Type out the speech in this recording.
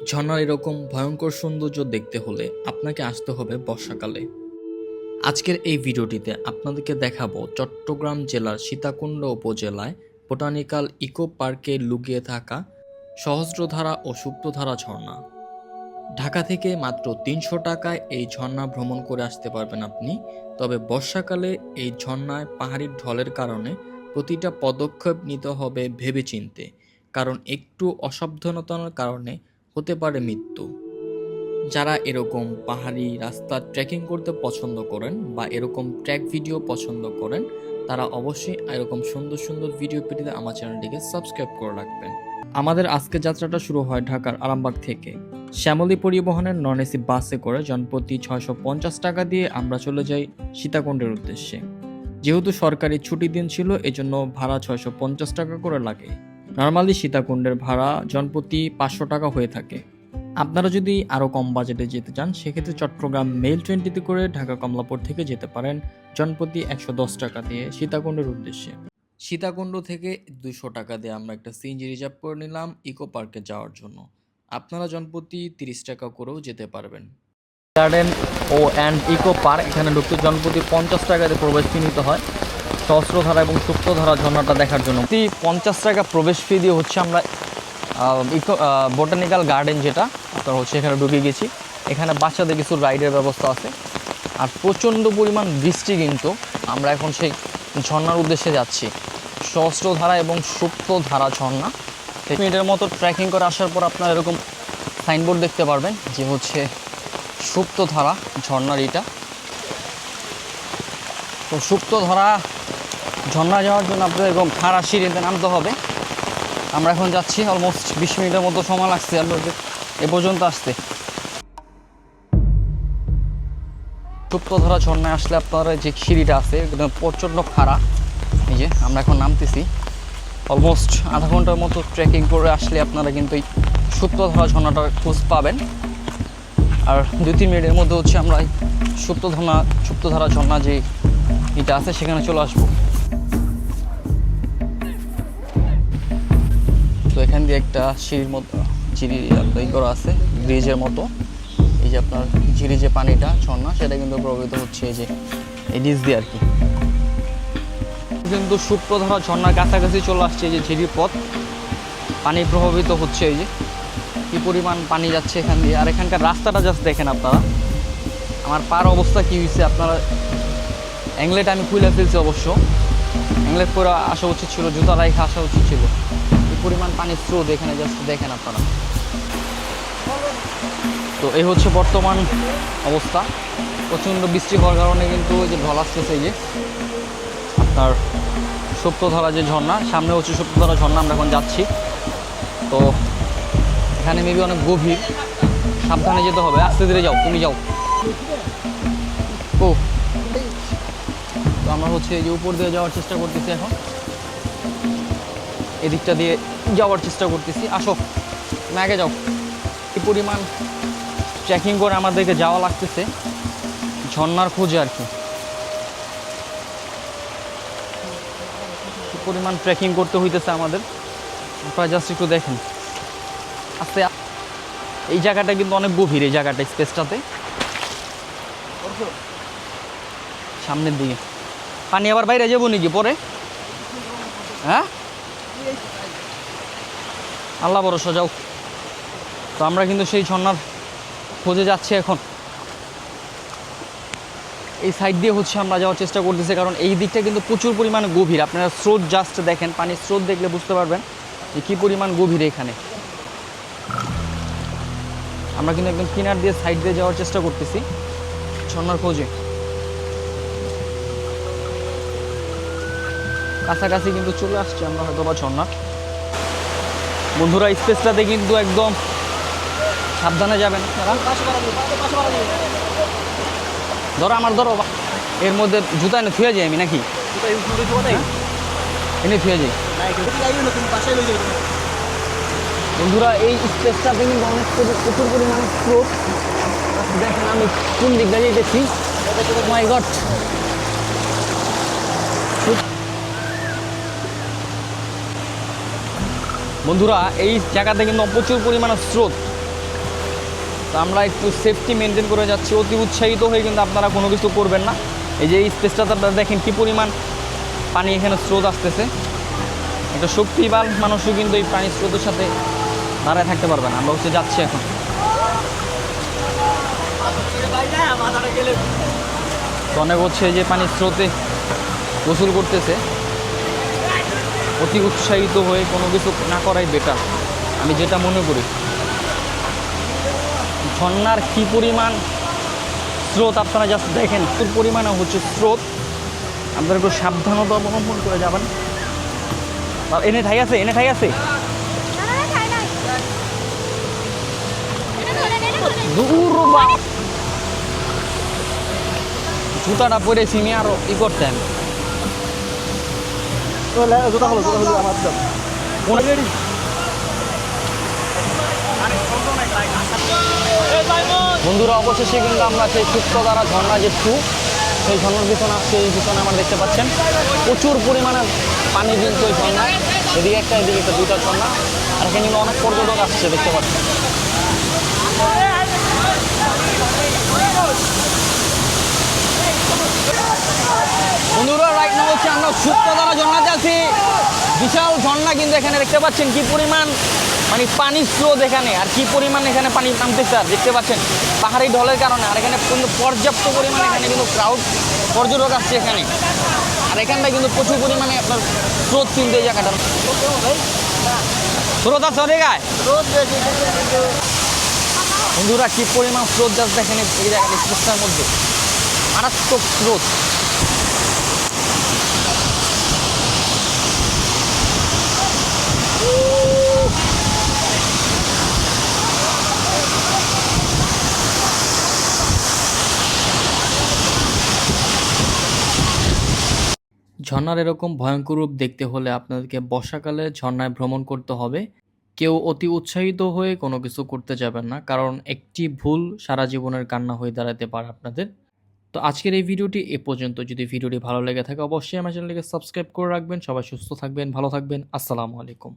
ঝর্ণার এরকম ভয়ঙ্কর সৌন্দর্য দেখতে হলে আপনাকে আসতে হবে বর্ষাকালে। আজকের এই ভিডিওটিতে আপনাদেরকে দেখাবো চট্টগ্রাম জেলার সীতাকুণ্ড উপজেলায় বোটানিক্যাল ইকো পার্কে লুকিয়ে থাকা সহস্রধারা ও সুপ্তধারা ঝর্ণা। ঢাকা থেকে মাত্র ৩০০ টাকায় এই ঝর্ণা ভ্রমণ করে আসতে পারবেন আপনি। তবে বর্ষাকালে এই ঝর্ণায় পাহাড়ির ঢলের কারণে প্রতিটা পদক্ষেপ নিতে হবে ভেবেচিন্তে, কারণ একটু অসাবধানতার কারণে হতে পারে মৃত্যু। যারা এরকম পাহাড়ি রাস্তা ট্রেকিং করতে পছন্দ করেন বা এরকম ট্র্যাক ভিডিও পছন্দ করেন, তারা অবশ্যই এরকম সুন্দর সুন্দর ভিডিও পেতে আমার চ্যানেলটিকে সাবস্ক্রাইব করে রাখবেন। আমাদের আজকের যাত্রাটা শুরু হয় ঢাকার আরামবাগ থেকে। শ্যামলী পরিবহনের নন এসি বাসে করে জনপ্রতি ৬৫০ টাকা দিয়ে আমরা চলে যাই সীতাকুণ্ডের উদ্দেশ্যে। যেহেতু সরকারি ছুটির দিন ছিল, এজন্য ভাড়া ৬৫০ টাকা করে লাগে। নর্মালি সীতাকুণ্ডের ভাড়া জনপ্রতি ৫০০ টাকা হয়ে থাকে। আপনারা যদি আরও কম বাজেটে যেতে চান, সেক্ষেত্রে চট্টগ্রাম মেল 20তে করে ঢাকা কমলাপুর থেকে যেতে পারেন জনপ্রতি ১১০ টাকা দিয়ে সীতাকুণ্ডের উদ্দেশ্যে। সীতাকুণ্ড থেকে ২০০ টাকা দিয়ে আমরা একটা সিএনজি রিজার্ভ করে নিলাম ইকো পার্কে যাওয়ার জন্য। আপনারা জনপ্রতি ৩০ টাকা করেও যেতে পারবেন। গার্ডেন ও অ্যান্ড ইকো পার্ক, এখানে ঢুকতে জনপ্রতি ৫০ টাকা দিয়ে প্রবেশ ফি নিতে হয় সহস্রধারা এবং সুপ্তধারা ঝর্ণাটা দেখার জন্য। ৫০ টাকা প্রবেশ ফি দিয়ে হচ্ছে আমরা ইকো বোটানিক্যাল গার্ডেন, যেটা আপনার হচ্ছে এখানে ঢুকে গেছি। এখানে বাচ্চাদের কিছু রাইডের ব্যবস্থা আছে। আর প্রচণ্ড পরিমাণ বৃষ্টি, কিন্তু আমরা এখন সেই ঝর্ণার উদ্দেশ্যে যাচ্ছি। সহস্রধারা এবং সুপ্তধারা ঝর্ণা। 1 মিনিটের মতো ট্রেকিং করে আসার পর আপনারা এরকম সাইনবোর্ড দেখতে পারবেন যে হচ্ছে সুপ্তধারা ঝর্ণার এটা। তো সুপ্তধারা ঝর্ণা যাওয়ার জন্য আপনাদের এরকম খাড়া সিঁড়িতে নামতে হবে। আমরা এখন যাচ্ছি, অলমোস্ট ২০ মিনিটের মতো সময় লাগছে আপনাদের এ পর্যন্ত আসতে। সুপ্তধারা ঝর্ণায় আসলে আপনারা যে সিঁড়িটা আছে একদম প্রচণ্ড খাড়া। এই যে আমরা এখন নামতেছি, অলমোস্ট আধা ঘন্টার মতো ট্রেকিং করে আসলে আপনারা কিন্তু এই সুপ্তধারা ঝর্ণাটার খোঁজ পাবেন। আর ২-৩ মিনিটের মধ্যে হচ্ছে আমরা এই সুপ্তধারা ঝর্ণা যে এটা আছে সেখানে চলে আসবো। তো এখান দিয়ে একটা সিঁড়ির মতো ই করা আছে, ব্রিজের মতো। এই যে আপনার ঝিরি যে পানিটা ঝর্ণা, সেটা কিন্তু প্রভাবিত হচ্ছে এই যে এই নিচ দিয়ে আর কি। কিন্তু সুপ্তধারা ঝর্ণার কাছাকাছি চলে আসছে। এই যে ঝিরির পথ, পানি প্রভাবিত হচ্ছে। এই যে কী পরিমাণ পানি যাচ্ছে এখান দিয়ে। আর এখানকার রাস্তাটা জাস্ট দেখেন আপনারা। আমার পার অবস্থা কী হয়েছে, আপনারা অ্যাংলেট আমি খুলে ফেলছি অবশ্য। অ্যাংলেট করে আসা উচিত ছিল, জুতা রাইখা আসা উচিত ছিল। এই পরিমাণ পানির স্রোত এখানে জাস্ট দেখেন আপনারা। তো এই হচ্ছে বর্তমান অবস্থা। প্রচণ্ড বৃষ্টি হওয়ার কারণে কিন্তু ওই যে ঢল আসতেছে। এই যে আপনার সুপ্তধারা যে ঝর্ণা, সামনে হচ্ছে সুপ্তধারা ঝর্ণা, আমরা এখন যাচ্ছি। তো এখানে মেবি অনেক গভীর, সাবধানে যেতে হবে। আস্তে ধীরে যাও, তুমি যাও। ও তো আমরা হচ্ছে এই যে উপর দিয়ে যাওয়ার চেষ্টা করতেছি। এখন এদিকটা দিয়ে যাওয়ার চেষ্টা করতেছি। আসো, তুমি আগে যাও। এই পরিমাণ ট্রেকিং করে আমাদেরকে যাওয়া লাগতেছে ঝর্ণার খোঁজে আর কি। পরিমাণ ট্রেকিং করতে হইতেছে আমাদের। আপনারা জাস্ট একটু দেখেন আস্তে। এই জায়গাটা কিন্তু অনেক গভীর, এই জায়গাটা স্পেসটাতে সামনের দিকে পানি আবার বাইরে যাবো নাকি পরে? হ্যাঁ, আল্লাহ ভরসা, যাও। তো আমরা কিন্তু সেই ঝর্ণার খোঁজে যাচ্ছি এখন। এই সাইড দিয়ে হচ্ছে আমরা যাওয়ার চেষ্টা করতেছি, কারণ এই দিকটা কিন্তু প্রচুর পরিমাণে গভীর। আপনারা স্রোত জাস্ট দেখেন, পানির স্রোত দেখলে বুঝতে পারবেন যে কী পরিমাণ গভীর এখানে। আমরা কিন্তু একদম কিনার দিয়ে সাইড দিয়ে যাওয়ার চেষ্টা করতেছি ঝর্ণার খোঁজে। কাছাকাছি কিন্তু চলে আসছে আমরা হয়তো বা ঝর্ণার। বন্ধুরা, স্পেসটাতে কিন্তু একদম সাবধানে যাবেন আপনারা। ধরো আমার, ধরো। এর মধ্যে জুতা এনে থুয়ে যাই আমি নাকি? এনে থুয়ে যাই। বন্ধুরা, এই স্পেসটাতে কিন্তু অনেক প্রচুর পরিমাণে স্রোত। দেখেন আমি কোন দিক দিয়ে যেতেছি। মাই গড, বন্ধুরা এই জায়গাতে কিন্তু প্রচুর পরিমাণে স্রোত। তো আমরা একটু সেফটি মেনটেন করে যাচ্ছি, অতি উৎসাহিত হয়ে কিন্তু আপনারা কোনো কিছু করবেন না। এই যে এই স্পেসটাতে আপনারা দেখেন কী পরিমাণ পানি এখানে স্রোত আসতেছে। একটা শক্তিবান মানুষও কিন্তু এই পানির স্রোতের সাথে দাঁড়ায় থাকতে পারবে না। আমরা হচ্ছে যাচ্ছি এখন। তো অনেক হচ্ছে যে পানির স্রোতে গোসল করতেছে, অতি উৎসাহিত হয়ে কোনো কিছু না করাই বেটার, আমি যেটা মনে করি। ঝর্ণার কী পরিমাণ স্রোত আপনারা জাস্ট দেখেন, প্রচুর পরিমাণে হচ্ছে স্রোত। আপনারা একটু সাবধানতা অবলম্বন করে যাবেন। এনে ঠাই আছে, এনে ঠাই আছে, দূর বাপ। জুতাটা পরেছি আমি আরো ই করতেন। জুতা হলো আমার বন্ধুরা, অবশেষে কিন্তু আমরা সেই সুপ্তধারা ঝর্ণা যে সেই ঝর্ণার পিছনে আমরা দেখতে পাচ্ছেন প্রচুর পরিমাণে পানি কিন্তু ওই ঝর্ণা। এদিকে একটা দুইটা ঝর্ণা, আর এখানে কিন্তু অনেক পর্যটক আসছে দেখতে পাচ্ছেন। বন্ধুরা, রাইট নাও হচ্ছে আমরা সুপ্তধারা ঝর্ণাতে আছি। বিশাল ঝর্ণা কিন্তু এখানে দেখতে পাচ্ছেন কি পরিমাণ মানে পানির স্রোত এখানে, আর কি পরিমাণ এখানে পানি নামতেছে আর দেখতে পাচ্ছেন পাহাড়ি ঢলের কারণে। আর এখানে কিন্তু পর্যাপ্ত পরিমাণে এখানে কিন্তু ক্রাউড পর্যটক আসছে এখানে। আর এখানটায় কিন্তু প্রচুর পরিমাণে আপনার স্রোত কিন্তু এই জায়গাটা স্রোত আছে অনেক গায়ে। বন্ধুরা, কি পরিমাণ স্রোত যাচ্ছে এখানে এই জায়গাটা, স্পেসটার মধ্যে মারাত্মক স্রোত। ঝর্ণার এরকম ভয়ঙ্কর রূপ দেখতে হলে আপনাদেরকে বর্ষাকালে ঝর্ণায় ভ্রমণ করতে হবে। কেউ অতি উৎসাহিত হয়ে কোনো কিছু করতে যাবেন না, কারণ একটি ভুল সারা জীবনের কান্না হয়ে দাঁড়াতে পারে আপনাদের। তো আজকের এই ভিডিওটি এ পর্যন্ত। যদি ভিডিওটি ভালো লেগে থাকে অবশ্যই আমার চ্যানেলটিকে সাবস্ক্রাইব করে রাখবেন। সবাই সুস্থ থাকবেন, ভালো থাকবেন। আসসালামু আলাইকুম।